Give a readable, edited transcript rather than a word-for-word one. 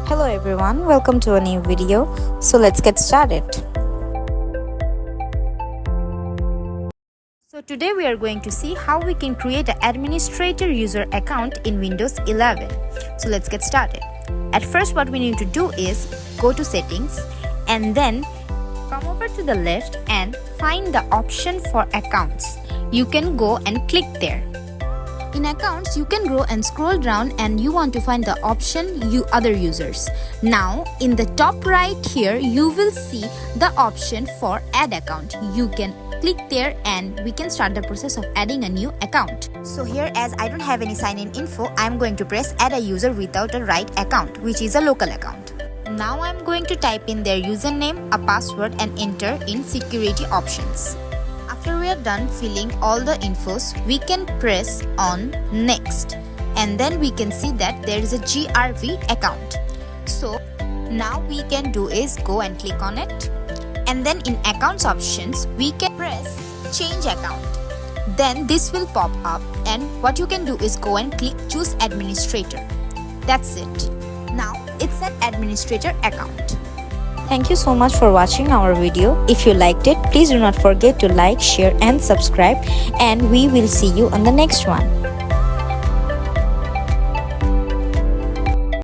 Hello everyone, welcome to a new video. So let's get started. So today we are going to see how we can create an administrator user account in Windows 11. So let's get started. At first what we need to do is go to settings and then come over to the left and find the option for accounts. You can go and click there. In accounts, you can go and scroll down and you want to find the option other users. Now in the top right here, you will see the option for add account. You can click there and we can start the process of adding a new account. So here, as I don't have any sign in info, I'm going to press add a user without a right account, which is a local account. Now I'm going to type in their username, a password and enter in security options. After we are done filling all the infos, we can press on next and then we can see that there is a GRV account. So now we can do is go and click on it and then in accounts options we can press change account. Then this will pop up and what you can do is go and click choose administrator. That's it. Now it's an administrator account. Thank you so much for watching our video. If you liked it, please do not forget to like, share and subscribe, and we will see you on the next one.